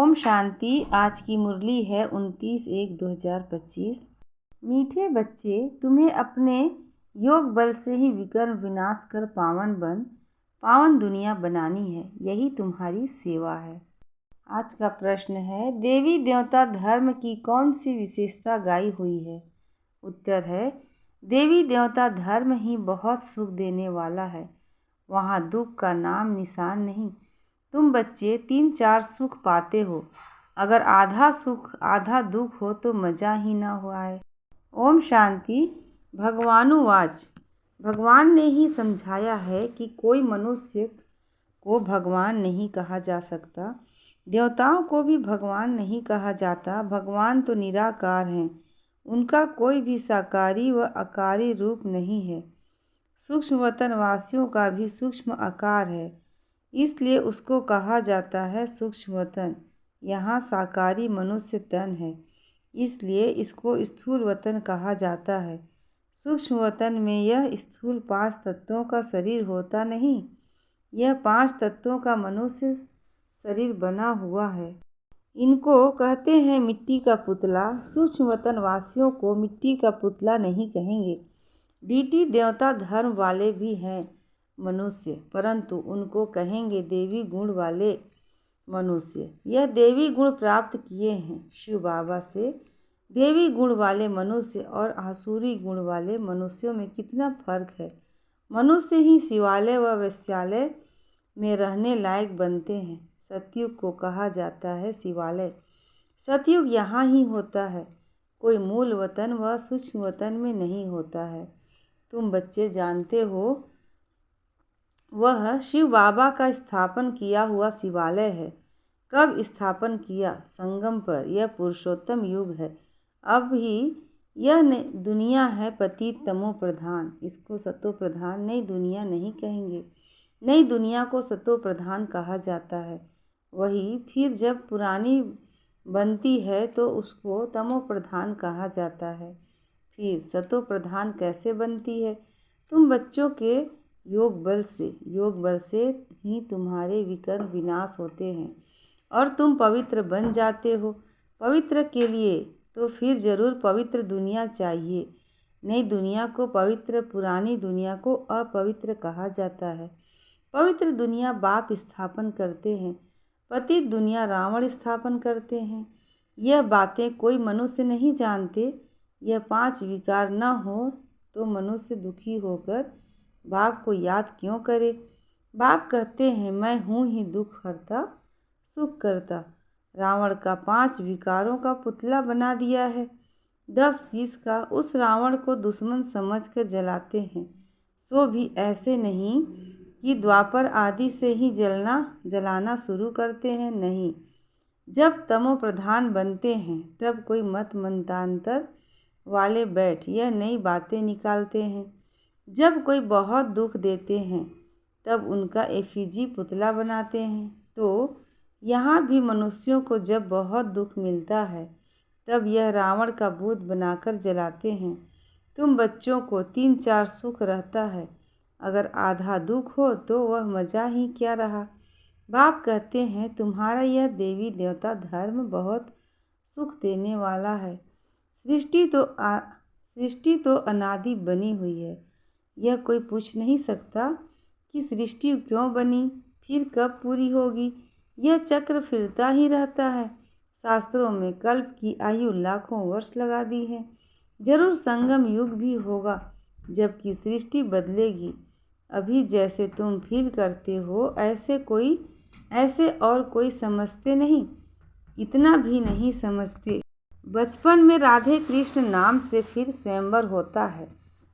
ओम शांति। आज की मुरली है 29/1/2025। मीठे बच्चे, तुम्हें अपने योग बल से ही विकर्म विनाश कर पावन दुनिया बनानी है। यही तुम्हारी सेवा है। आज का प्रश्न है, देवी देवता धर्म की कौन सी विशेषता गाई हुई है? उत्तर है, देवी देवता धर्म ही बहुत सुख देने वाला है। वहाँ दुख का नाम निशान नहीं। तुम बच्चे 3-4 सुख पाते हो, अगर आधा सुख आधा दुख हो तो मज़ा ही ना हुआ है। ओम शांति। भगवानुवाच। भगवान ने ही समझाया है कि कोई मनुष्य को भगवान नहीं कहा जा सकता, देवताओं को भी भगवान नहीं कहा जाता। भगवान तो निराकार हैं, उनका कोई भी साकारी व आकारी रूप नहीं है। सूक्ष्म वतन वासियों का भी सूक्ष्म आकार है, इसलिए उसको कहा जाता है सूक्ष्म वतन। यहाँ साकारी मनुष्य तन है, इसलिए इसको स्थूल वतन कहा जाता है। सूक्ष्म वतन में यह स्थूल 5 तत्वों का शरीर होता नहीं, यह 5 तत्वों का मनुष्य शरीर बना हुआ है। इनको कहते हैं मिट्टी का पुतला। सूक्ष्म वतन वासियों को मिट्टी का पुतला नहीं कहेंगे। डीटी देवता धर्म वाले भी हैं मनुष्य, परंतु उनको कहेंगे देवी गुण वाले मनुष्य। यह देवी गुण प्राप्त किए हैं शिव बाबा से। देवी गुण वाले मनुष्य और आसुरी गुण वाले मनुष्यों में कितना फर्क है। मनुष्य ही शिवालय व वैश्यालय में रहने लायक बनते हैं। सतयुग को कहा जाता है शिवालय। सतयुग यहाँ ही होता है, कोई मूल वतन व सूक्ष्म वतन में नहीं होता है। तुम बच्चे जानते हो, वह शिव बाबा का स्थापन किया हुआ शिवालय है। कब स्थापन किया? संगम पर। यह पुरुषोत्तम युग है। अब ही यह दुनिया है पतित तमो प्रधान, इसको सतो प्रधान नई दुनिया नहीं कहेंगे। नई दुनिया को सतो प्रधान कहा जाता है। वही फिर जब पुरानी बनती है तो उसको तमो प्रधान कहा जाता है। फिर सतो प्रधान कैसे बनती है? तुम बच्चों के योग बल से ही तुम्हारे विकर्म विनाश होते हैं और तुम पवित्र बन जाते हो। पवित्र के लिए तो फिर जरूर पवित्र दुनिया चाहिए। नई दुनिया को पवित्र, पुरानी दुनिया को अपवित्र कहा जाता है। पवित्र दुनिया बाप स्थापन करते हैं, पतित दुनिया रावण स्थापन करते हैं। यह बातें कोई मनुष्य नहीं जानते। यह 5 विकार न हो तो मनुष्य दुखी होकर बाप को याद क्यों करे? बाप कहते हैं, मैं हूँ ही दुख हरता सुख करता। रावण का 5 विकारों का पुतला बना दिया है। 10 शीश का उस रावण को दुश्मन समझकर जलाते हैं। सो भी ऐसे नहीं कि द्वापर आदि से ही जलाना शुरू करते हैं। नहीं, जब तमो प्रधान बनते हैं तब कोई मतांतर वाले बैठ यह नई बातें निकालते हैं। जब कोई बहुत दुख देते हैं तब उनका एफिजी पुतला बनाते हैं। तो यहाँ भी मनुष्यों को जब बहुत दुख मिलता है तब यह रावण का भूत बनाकर जलाते हैं। तुम बच्चों को 3-4 सुख रहता है, अगर आधा दुख हो तो वह मज़ा ही क्या रहा। बाप कहते हैं, तुम्हारा यह देवी देवता धर्म बहुत सुख देने वाला है। सृष्टि तो अनादि बनी हुई है। यह कोई पूछ नहीं सकता कि सृष्टि क्यों बनी, फिर कब पूरी होगी। यह चक्र फिरता ही रहता है। शास्त्रों में कल्प की आयु लाखों वर्ष लगा दी है। जरूर संगम युग भी होगा जबकि सृष्टि बदलेगी। अभी जैसे तुम फील करते हो ऐसे और कोई समझते नहीं, इतना भी नहीं समझते। बचपन में राधे कृष्ण नाम से फिर स्वयंवर होता है।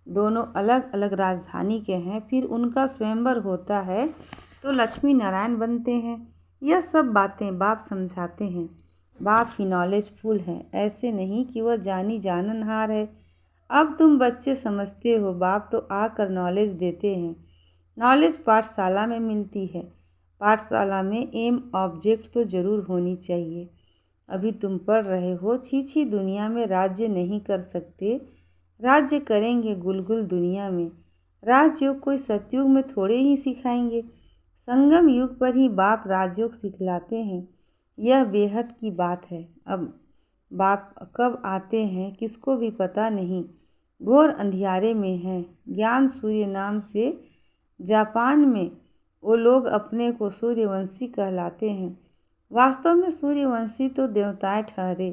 दोनों अलग अलग राजधानी के हैं, फिर उनका स्वयंवर होता है तो लक्ष्मी नारायण बनते हैं। यह सब बातें बाप समझाते हैं। बाप ही नॉलेजफुल हैं, ऐसे नहीं कि वह जानी जाननहार है। अब तुम बच्चे समझते हो, बाप तो आकर नॉलेज देते हैं। नॉलेज पाठशाला में मिलती है। पाठशाला में एम ऑब्जेक्ट तो ज़रूर होनी चाहिए। अभी तुम पढ़ रहे हो, छी दुनिया में राज्य नहीं कर सकते, राज्य करेंगे गुलगुल दुनिया में। राजयोग कोई सतयुग में थोड़े ही सिखाएंगे। संगम युग पर ही बाप राजयोग सिखलाते हैं। यह बेहद की बात है। अब बाप कब आते हैं किसको भी पता नहीं। घोर अंधियारे में हैं। ज्ञान सूर्य नाम से जापान में वो लोग अपने को सूर्यवंशी कहलाते हैं। वास्तव में सूर्यवंशी तो देवताएं ठहरे।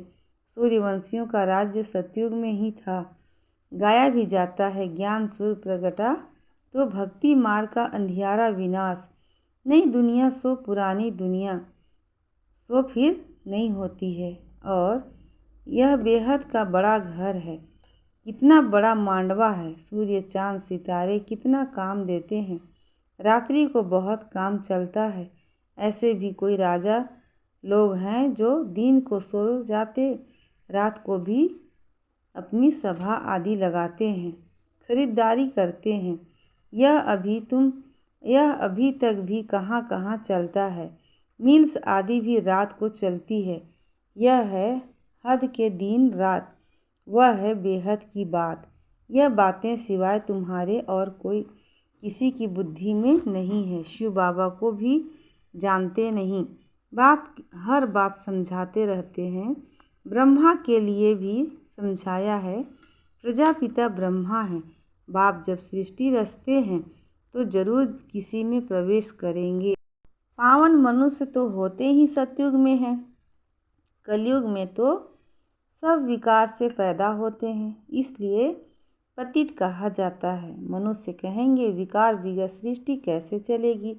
सूर्यवंशियों का राज्य सतयुग में ही था। गाया भी जाता है, ज्ञान सूर्य प्रगटा तो भक्ति मार्ग का अंधियारा विनाश। नई दुनिया सो पुरानी दुनिया सो फिर नहीं होती है। और यह बेहद का बड़ा घर है। कितना बड़ा मांडवा है। सूर्य चांद सितारे कितना काम देते हैं। रात्रि को बहुत काम चलता है। ऐसे भी कोई राजा लोग हैं जो दिन को सो जाते, रात को भी अपनी सभा आदि लगाते हैं, खरीदारी करते हैं। यह अभी तक भी कहाँ कहाँ चलता है। मिल्स आदि भी रात को चलती है। यह है हद के दिन रात। वह है बेहद की बात। यह बातें सिवाय तुम्हारे और कोई किसी की बुद्धि में नहीं है। शिव बाबा को भी जानते नहीं। बाप हर बात समझाते रहते हैं। ब्रह्मा के लिए भी समझाया है। प्रजापिता ब्रह्मा हैं। बाप जब सृष्टि रचते हैं तो जरूर किसी में प्रवेश करेंगे। पावन मनुष्य तो होते ही सतयुग में हैं। कलयुग में तो सब विकार से पैदा होते हैं, इसलिए पतित कहा जाता है। मनुष्य कहेंगे विकार बिगर सृष्टि कैसे चलेगी।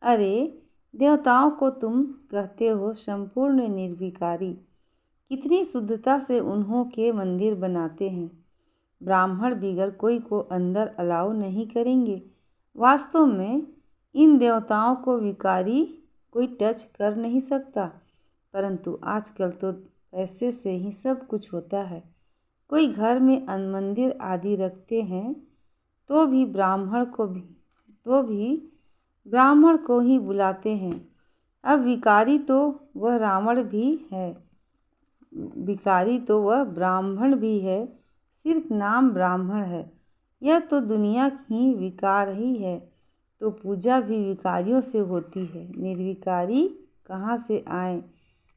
अरे देवताओं को तुम कहते हो संपूर्ण निर्विकारी। कितनी शुद्धता से उन्हों के मंदिर बनाते हैं। ब्राह्मण बिगर कोई को अंदर अलाउ नहीं करेंगे। वास्तव में इन देवताओं को विकारी कोई टच कर नहीं सकता। परंतु आजकल तो पैसे से ही सब कुछ होता है। कोई घर में मंदिर आदि रखते हैं तो भी ब्राह्मण को ही बुलाते हैं। अब विकारी तो वह रावण भी है, विकारी तो वह ब्राह्मण भी है, सिर्फ नाम ब्राह्मण है। यह तो दुनिया ही विकार ही है, तो पूजा भी विकारियों से होती है। निर्विकारी कहाँ से आए।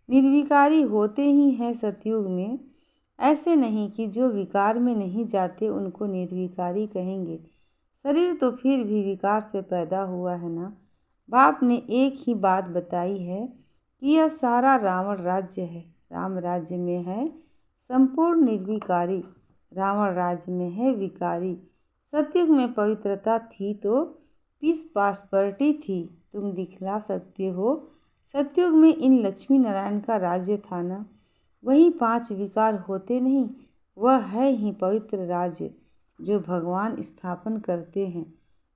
निर्विकारी होते ही हैं सतयुग में। ऐसे नहीं कि जो विकार में नहीं जाते उनको निर्विकारी कहेंगे। शरीर तो फिर भी विकार से पैदा हुआ है ना। बाप ने एक ही बात बताई है कि यह सारा रावण राज्य है। राम राज्य में है संपूर्ण निर्विकारी, रावण राज्य में है विकारी। सतयुग में पवित्रता थी तो पीस पासपर्टी थी, तुम दिखला सकते हो। सतयुग में इन लक्ष्मी नारायण का राज्य था ना। वही 5 विकार होते नहीं। वह है ही पवित्र राज्य जो भगवान स्थापन करते हैं।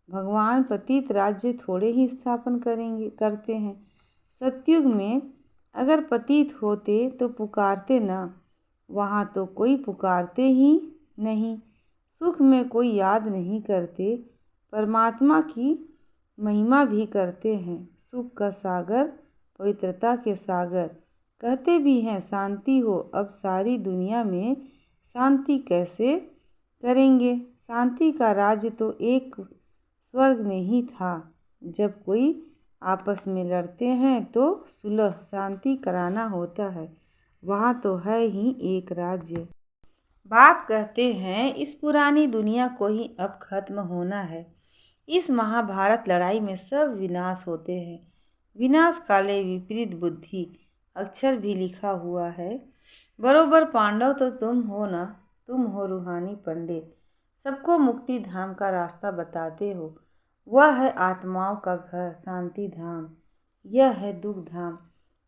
भगवान पतित राज्य थोड़े ही स्थापन करते हैं। सतयुग में अगर पतित होते तो पुकारते ना। वहाँ तो कोई पुकारते ही नहीं। सुख में कोई याद नहीं करते। परमात्मा की महिमा भी करते हैं। सुख का सागर, पवित्रता के सागर। कहते भी हैं शांति हो। अब सारी दुनिया में शांति कैसे करेंगे। शांति का राज्य तो एक स्वर्ग में ही था। जब कोई आपस में लड़ते हैं तो सुलह शांति कराना होता है। वहाँ तो है ही एक राज्य। बाप कहते हैं इस पुरानी दुनिया को ही अब खत्म होना है। इस महाभारत लड़ाई में सब विनाश होते हैं। विनाश काले विपरीत बुद्धि अक्षर भी लिखा हुआ है। बरोबर पांडव तो तुम हो ना। तुम हो रूहानी पंडित, सबको मुक्ति धाम का रास्ता बताते हो। वह है आत्माओं का घर शांति धाम। यह है दुख धाम।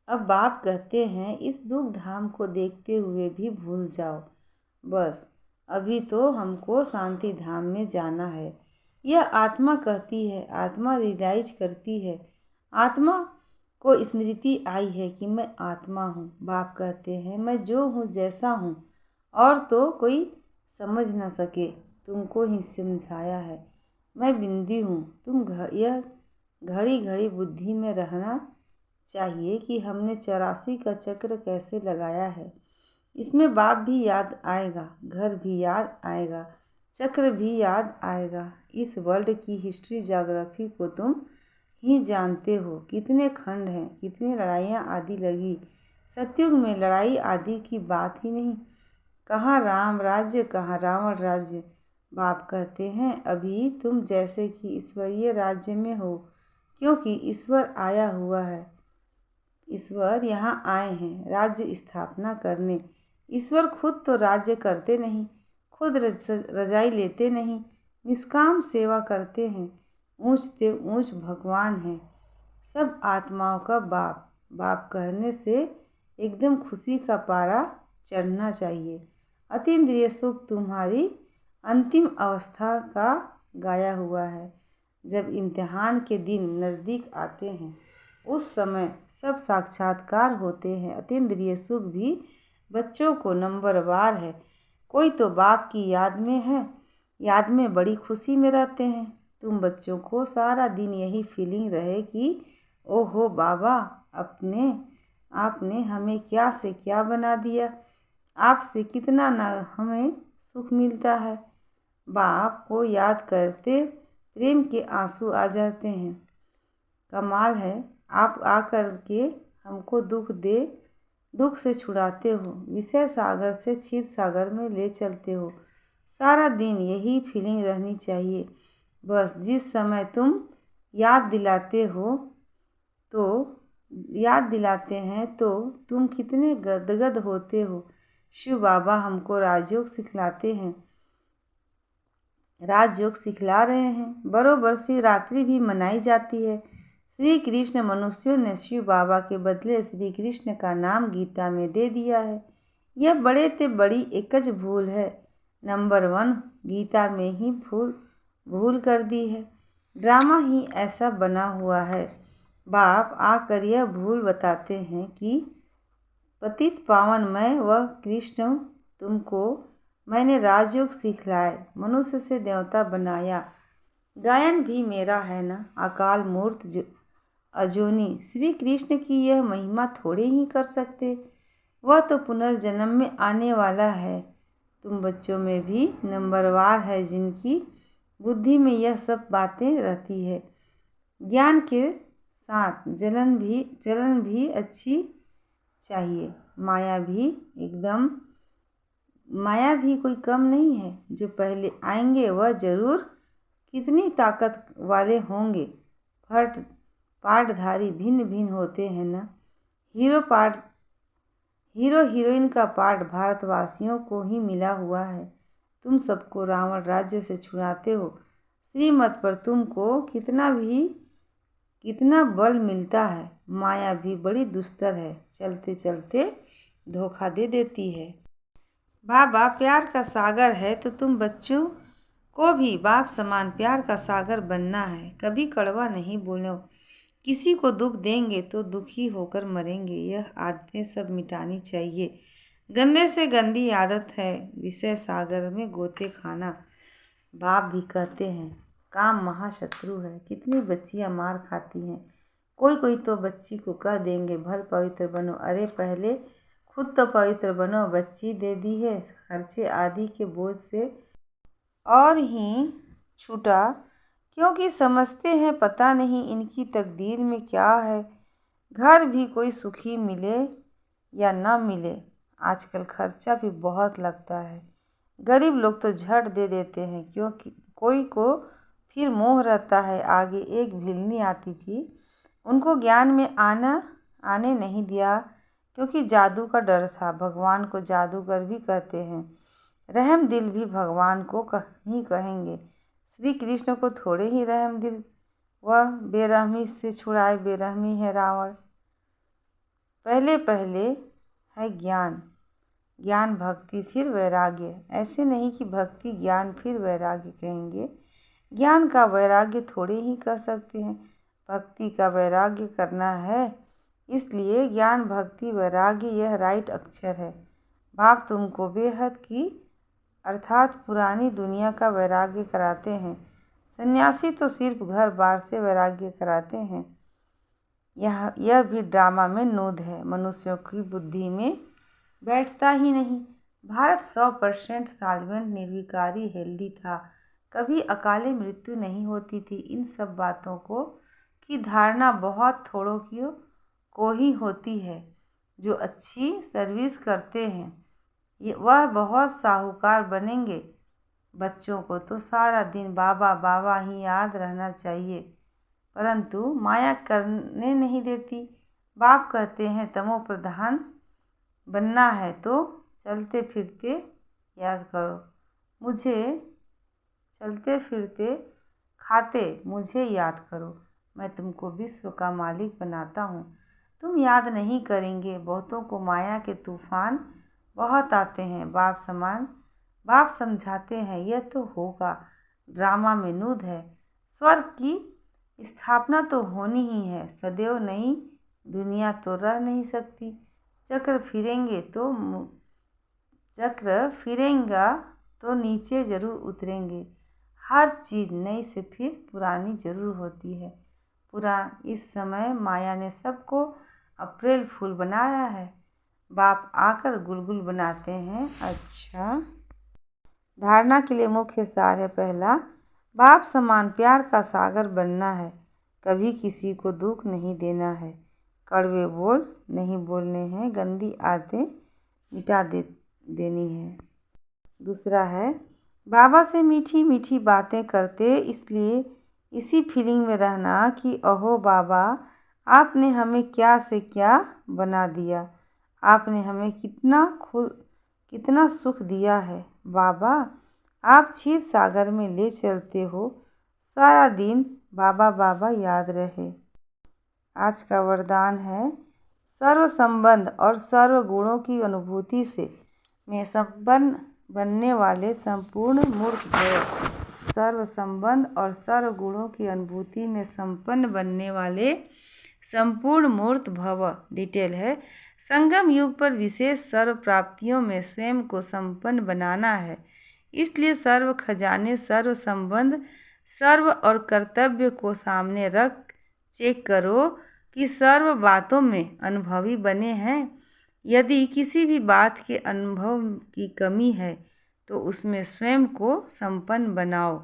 अब बाप कहते हैं इस दुख धाम को देखते हुए भी भूल जाओ। बस अभी तो हमको शांति धाम में जाना है। यह आत्मा कहती है, आत्मा रियलाइज करती है। आत्मा को स्मृति आई है कि मैं आत्मा हूँ। बाप कहते हैं मैं जो हूँ जैसा हूँ और तो कोई समझ न सके, तुमको ही समझाया है। मैं बिंदी हूँ। यह घड़ी घड़ी बुद्धि में रहना चाहिए कि हमने 84 का चक्र कैसे लगाया है। इसमें बाप भी याद आएगा, घर भी याद आएगा, चक्र भी याद आएगा। इस वर्ल्ड की हिस्ट्री ज्योग्राफी को तुम ही जानते हो कितने खंड हैं, कितनी लड़ाइयाँ आदि लगी। सतयुग में लड़ाई आदि की बात ही नहीं। कहाँ राम राज्य, कहाँ रावण राज्य। बाप कहते हैं अभी तुम जैसे कि ईश्वरीय राज्य में हो, क्योंकि ईश्वर आया हुआ है। ईश्वर यहाँ आए हैं राज्य स्थापना करने। ईश्वर खुद तो राज्य करते नहीं, खुद रजाई लेते नहीं, निष्काम सेवा करते हैं। ऊंच से ऊंच भगवान है, सब आत्माओं का बाप। बाप कहने से एकदम खुशी का पारा चढ़ना चाहिए। अतीन्द्रिय सुख तुम्हारी अंतिम अवस्था का गाया हुआ है। जब इम्तिहान के दिन नज़दीक आते हैं उस समय सब साक्षात्कार होते हैं। अतीन्द्रिय सुख भी बच्चों को नंबरवार है। कोई तो बाप की याद में है, याद में बड़ी खुशी में रहते हैं। तुम बच्चों को सारा दिन यही फीलिंग रहे कि ओहो बाबा, आपने हमें क्या से क्या बना दिया, आपसे कितना ना हमें सुख मिलता है। बाप को याद करते प्रेम के आंसू आ जाते हैं। कमाल है, आप आकर के हमको दुख से छुड़ाते हो, विषय सागर से क्षीर सागर में ले चलते हो। सारा दिन यही फीलिंग रहनी चाहिए। बस जिस समय तुम याद दिलाते हैं तो तुम कितने गदगद होते हो। शिव बाबा हमको राजयोग सिखलाते हैं, राजयोग सिखला रहे हैं। बरोबर शिवरात्रि भी मनाई जाती है। श्री कृष्ण मनुष्यों ने शिव बाबा के बदले श्री कृष्ण का नाम गीता में दे दिया है। यह बड़े ते बड़ी एकच भूल है। नंबर 1 गीता में ही भूल कर दी है। ड्रामा ही ऐसा बना हुआ है। बाप आकर यह भूल बताते हैं कि पतित पावन मैं वह कृष्ण तुमको मैंने राजयोग सिखलाए, मनुष्य से देवता बनाया। गायन भी मेरा है ना, अकाल मूर्त अजोनी। श्री कृष्ण की यह महिमा थोड़े ही कर सकते, वह तो पुनर्जन्म में आने वाला है। तुम बच्चों में भी नंबरवार है जिनकी बुद्धि में यह सब बातें रहती है। ज्ञान के साथ चलन भी अच्छी चाहिए। माया भी कोई कम नहीं है। जो पहले आएंगे वह जरूर कितनी ताकत वाले होंगे। पाठधारी भिन्न भिन्न होते हैं ना। हीरो हीरोइन का पाठ भारतवासियों को ही मिला हुआ है। तुम सबको रावण राज्य से छुड़ाते हो। श्रीमत पर तुमको कितना बल मिलता है। माया भी बड़ी दुस्तर है, चलते चलते धोखा दे देती है। बाबा प्यार का सागर है तो तुम बच्चों को भी बाप समान प्यार का सागर बनना है। कभी कड़वा नहीं बोलो। किसी को दुख देंगे तो दुखी होकर मरेंगे। यह आदतें सब मिटानी चाहिए। गंदे से गंदी आदत है विषय सागर में गोते खाना। बाप भी कहते हैं काम महाशत्रु है। कितनी बच्चियां मार खाती हैं। कोई तो बच्ची को कह देंगे भल पवित्र बनो। अरे पहले खुद तो पवित्र बनो। बच्ची दे दी है खर्चे आदि के बोझ से और ही छूटा, क्योंकि समझते हैं पता नहीं इनकी तकदीर में क्या है। घर भी कोई सुखी मिले या ना मिले, आजकल खर्चा भी बहुत लगता है। गरीब लोग तो झट दे देते हैं, क्योंकि कोई को फिर मोह रहता है। आगे एक भिलनी आती थी, उनको ज्ञान में आने नहीं दिया, क्योंकि जादू का डर था। भगवान को जादूगर भी कहते हैं। रहम दिल भी भगवान को ही कहेंगे। श्री कृष्ण को थोड़े ही रहम दिल, वह बेरहमी से छुड़ाए। बेरहमी है रावण। पहले है ज्ञान भक्ति फिर वैराग्य। ऐसे नहीं कि भक्ति ज्ञान फिर वैराग्य कहेंगे। ज्ञान का वैराग्य थोड़े ही कह सकते हैं। भक्ति का वैराग्य करना है, इसलिए ज्ञान भक्ति वैराग्य यह राइट अक्षर है। बाप तुमको बेहद की अर्थात पुरानी दुनिया का वैराग्य कराते हैं। सन्यासी तो सिर्फ घर बार से वैराग्य कराते हैं। यह भी ड्रामा में नूद है, मनुष्यों की बुद्धि में बैठता ही नहीं। भारत 100% साल्वेंट निर्विकारी हेल्दी था। कभी अकाले मृत्यु नहीं होती थी। इन सब बातों को की धारणा बहुत थोड़ों को ही होती है जो अच्छी सर्विस करते हैं। वह बहुत साहूकार बनेंगे। बच्चों को तो सारा दिन बाबा बाबा ही याद रहना चाहिए, परंतु माया करने नहीं देती। बाप कहते हैं तमो प्रधान बनना है तो चलते फिरते याद करो मुझे, चलते फिरते खाते मुझे याद करो। मैं तुमको विश्व का मालिक बनाता हूँ। तुम याद नहीं करेंगे। बहुतों को माया के तूफान बहुत आते हैं। बाप समझाते हैं यह तो होगा, ड्रामा में नूद है। स्वर्ग की स्थापना तो होनी ही है। सदैव नई दुनिया तो रह नहीं सकती। चक्र फिरेंगा तो नीचे जरूर उतरेंगे। हर चीज़ नई से फिर पुरानी जरूर होती है। इस समय माया ने सबको अप्रैल फूल बनाया है। बाप आकर गुलगुल बनाते हैं। अच्छा, धारणा के लिए मुख्य सार है। पहला, बाप समान प्यार का सागर बनना है। कभी किसी को दुख नहीं देना है। कड़वे बोल नहीं बोलने हैं। गंदी आदतें मिटा देनी है। दूसरा है, बाबा से मीठी मीठी बातें करते, इसलिए इसी फीलिंग में रहना कि अहो बाबा, आपने हमें क्या से क्या बना दिया। आपने हमें कितना सुख दिया है। बाबा, आप क्षीर सागर में ले चलते हो। सारा दिन बाबा बाबा याद रहे। आज का वरदान है, सर्व संबंध और सर्व गुणों की अनुभूति से में संपन्न बनने वाले संपूर्ण मूर्त भव। सर्व संबंध और सर्व गुणों की अनुभूति में संपन्न बनने वाले संपूर्ण मूर्त भव। डिटेल है, संगम युग पर विशेष सर्व प्राप्तियों में स्वयं को संपन्न बनाना है। इसलिए सर्व खजाने, सर्व संबंध, सर्व और कर्तव्य को सामने रख चेक करो कि सर्व बातों में अनुभवी बने हैं। यदि किसी भी बात के अनुभव की कमी है तो उसमें स्वयं को संपन्न बनाओ।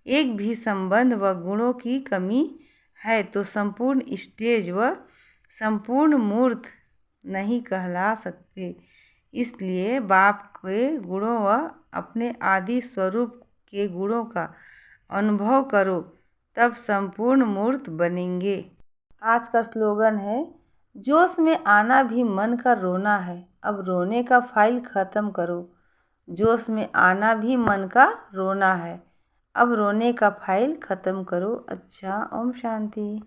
एक भी संबंध व गुणों की कमी है तो संपूर्ण स्टेज व संपूर्ण मूर्त नहीं कहला सकते। इसलिए बाप के गुणों व अपने आदि स्वरूप के गुणों का अनुभव करो, तब संपूर्ण मूर्त बनेंगे। आज का स्लोगन है, जोश में आना भी मन का रोना है। अब रोने का फाइल ख़त्म करो। जोश में आना भी मन का रोना है। अब रोने का फाइल ख़त्म करो। अच्छा, ओम शांति।